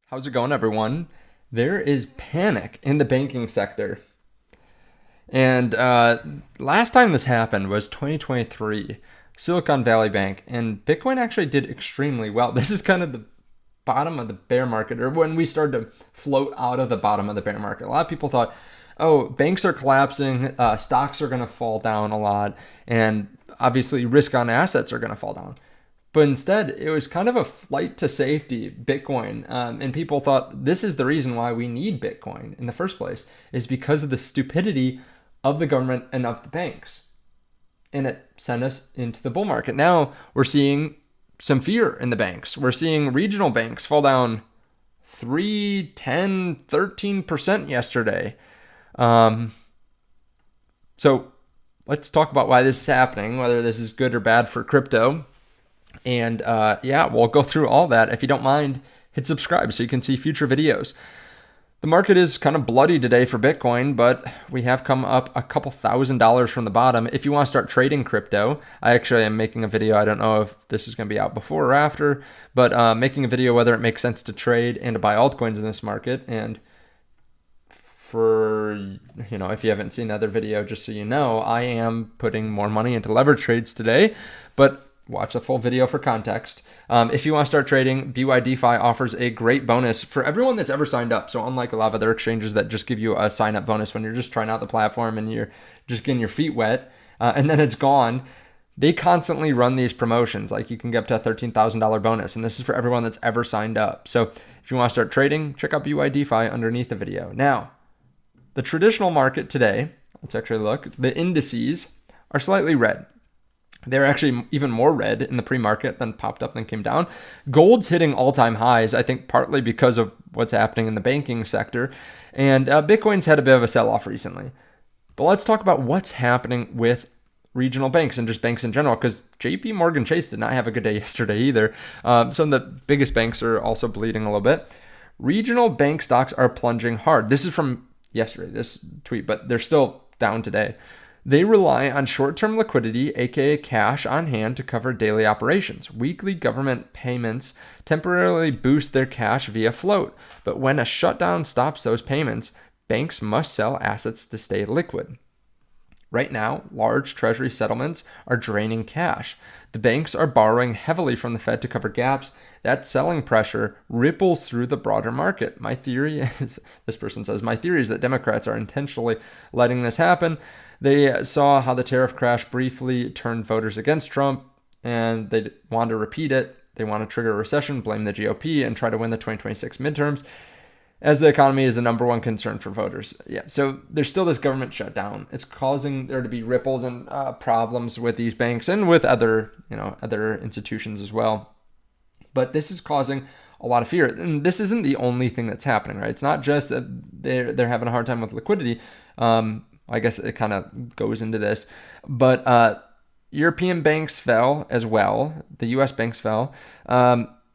How's it going, everyone? There is panic in the banking sector. And last time this happened was 2023, Silicon Valley Bank, and Bitcoin actually did extremely well. This is kind of the bottom of the bear market, or when we started to float out of the bottom of the bear market. A lot of people thought, oh, banks are collapsing, stocks are going to fall down a lot, and obviously risk on assets are going to fall down. But instead, it was kind of a flight to safety, Bitcoin. And people thought this is the reason why we need Bitcoin in the first place, is because of the stupidity of the government and of the banks. And it sent us into the bull market. Now we're seeing some fear in the banks. We're seeing regional banks fall down 3, 10, 13% yesterday. So let's talk about why this is happening, whether this is good or bad for crypto. And we'll go through all that. If you don't mind, hit subscribe so you can see future videos. The market is kind of bloody today for Bitcoin, but we have come up a couple $1,000s from the bottom. If you want to start trading crypto, I actually am making a video. I don't know if this is going to be out before or after, but making a video whether it makes sense to trade and to buy altcoins in this market. And for, if you haven't seen the other video, just so you know, I am putting more money into leverage trades today, but watch the full video for context. If you want to start trading, BYDeFi offers a great bonus for everyone that's ever signed up. So unlike a lot of other exchanges that just give you a sign up bonus when you're just trying out the platform and you're just getting your feet wet and then it's gone, they constantly run these promotions. Like you can get up to a $13,000 bonus. And this is for everyone that's ever signed up. So if you want to start trading, check out BYDeFi underneath the video. Now, the traditional market today, let's actually look, the indices are slightly red. They're actually even more red in the pre-market than popped up, then came down. Gold's hitting all-time highs, I think partly because of what's happening in the banking sector. And Bitcoin's had a bit of a sell-off recently. But let's talk about what's happening with regional banks and just banks in general, because JP Morgan Chase did not have a good day yesterday either. Some of the biggest banks are also bleeding a little bit. Regional bank stocks are plunging hard. This is from yesterday, this tweet, but they're still down today. They rely on short-term liquidity, aka cash on hand, to cover daily operations. Weekly government payments temporarily boost their cash via float, but when a shutdown stops those payments, banks must sell assets to stay liquid. Right now, large treasury settlements are draining cash. The banks are borrowing heavily from the Fed to cover gaps. That selling pressure ripples through the broader market. My theory is, this person says, my theory is that Democrats are intentionally letting this happen. They saw how the tariff crash briefly turned voters against Trump, and they want to repeat it. They want to trigger a recession, blame the GOP, and try to win the 2026 midterms, as the economy is the number one concern for voters. Yeah, so there's still this government shutdown. It's causing there to be ripples and problems with these banks and with other institutions as well. But this is causing a lot of fear. And this isn't the only thing that's happening, right? It's not just that they're having a hard time with liquidity. I guess it kind of goes into this. But European banks fell as well. The U.S. banks fell.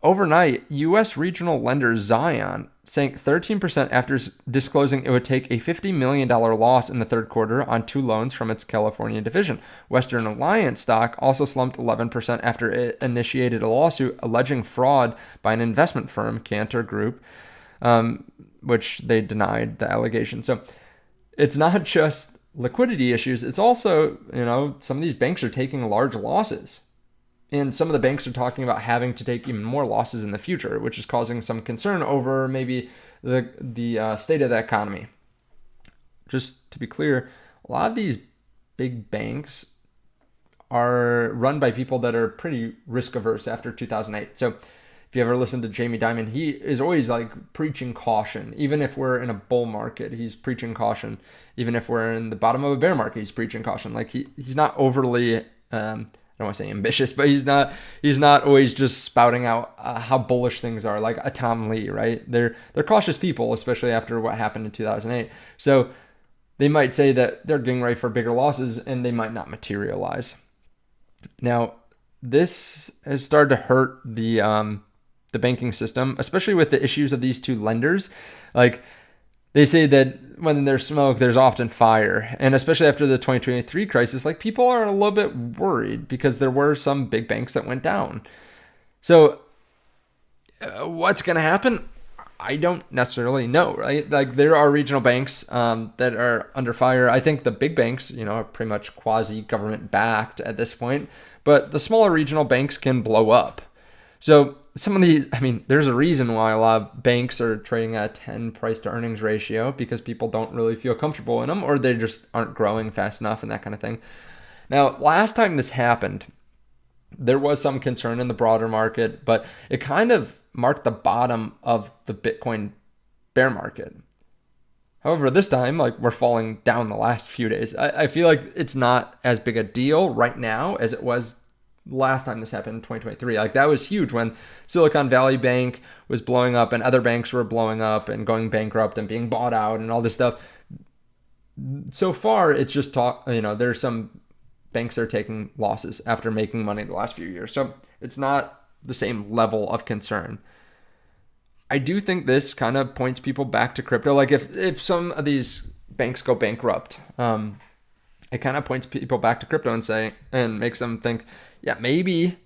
Overnight, U.S. regional lender Zion sank 13% after disclosing it would take a $50 million loss in the third quarter on 2 loans from its California division. Western Alliance stock also slumped 11% after it initiated a lawsuit alleging fraud by an investment firm, Cantor Group, which they denied the allegation. So it's not just liquidity issues. It's also, some of these banks are taking large losses. And some of the banks are talking about having to take even more losses in the future, which is causing some concern over maybe the state of the economy. Just to be clear, a lot of these big banks are run by people that are pretty risk averse after 2008. So if you ever listen to Jamie Dimon, he is always like preaching caution. Even if we're in a bull market, he's preaching caution. Even if we're in the bottom of a bear market, he's preaching caution. Like he's not overly I don't want to say ambitious, but he's not always just spouting out how bullish things are, like a Tom Lee, right? They're cautious people, especially after what happened in 2008. So they might say that they're getting ready for bigger losses, and they might not materialize. Now, this has started to hurt the banking system, especially with the issues of these two lenders. Like, they say that when there's smoke, there's often fire. And especially after the 2023 crisis, like, people are a little bit worried because there were some big banks that went down. So what's going to happen? I don't necessarily know, right? Like there are regional banks that are under fire. I think the big banks, are pretty much quasi-government backed at this point, but the smaller regional banks can blow up. So some of these, there's a reason why a lot of banks are trading at a 10 price to earnings ratio, because people don't really feel comfortable in them, or they just aren't growing fast enough and that kind of thing. Now, last time this happened, there was some concern in the broader market, but it kind of marked the bottom of the Bitcoin bear market. However, this time, we're falling down the last few days. I feel like it's not as big a deal right now as it was last time this happened in 2023. That was huge when Silicon Valley Bank was blowing up and other banks were blowing up and going bankrupt and being bought out and all this stuff. So far, it's just there's some banks are taking losses after making money the last few years. So it's not the same level of concern. I do think this kind of points people back to crypto. If some of these banks go bankrupt, it kind of points people back to crypto and makes them think, yeah, maybe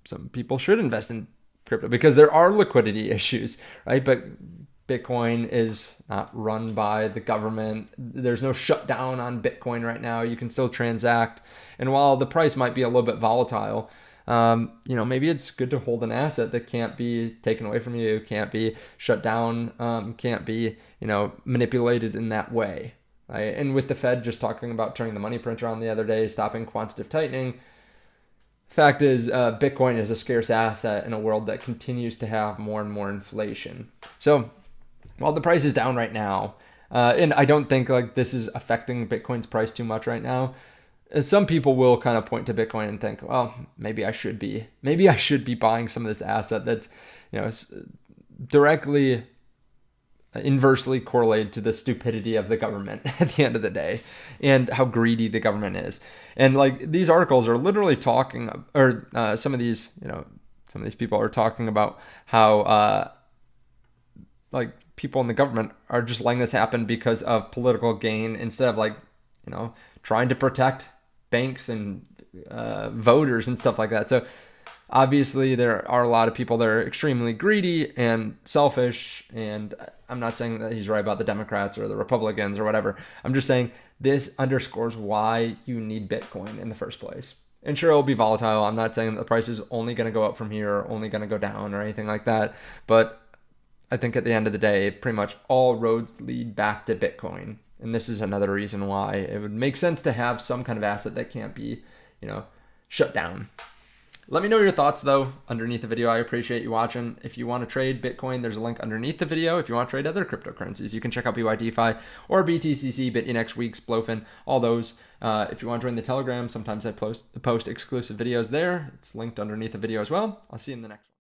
some people should invest in crypto, because there are liquidity issues, right? But Bitcoin is not run by the government. There's no shutdown on Bitcoin right now. You can still transact. And while the price might be a little bit volatile, maybe it's good to hold an asset that can't be taken away from you, can't be shut down, can't be, manipulated in that way. Right? And with the Fed just talking about turning the money printer on the other day, stopping quantitative tightening, fact is, Bitcoin is a scarce asset in a world that continues to have more and more inflation. So while the price is down right now, and I don't think this is affecting Bitcoin's price too much right now, some people will kind of point to Bitcoin and think, well, maybe I should be buying some of this asset that's, directly inversely correlated to the stupidity of the government at the end of the day and how greedy the government is. And these articles are literally talking, or some of these people are talking about how people in the government are just letting this happen because of political gain, instead of trying to protect banks and voters and stuff like that. So obviously there are a lot of people that are extremely greedy and selfish, and I'm not saying that he's right about the Democrats or the Republicans or whatever. I'm just saying this underscores why you need Bitcoin in the first place. And sure, it'll be volatile. I'm not saying that the price is only going to go up from here or only going to go down or anything like that. But I think at the end of the day, pretty much all roads lead back to Bitcoin. And this is another reason why it would make sense to have some kind of asset that can't be, shut down. Let me know your thoughts, though, underneath the video. I appreciate you watching. If you want to trade Bitcoin, there's a link underneath the video. If you want to trade other cryptocurrencies, you can check out BYDFi or BTCC, BitUnix, WEEX, BLOFIN, all those. If you want to join the Telegram, sometimes I post exclusive videos there. It's linked underneath the video as well. I'll see you in the next one.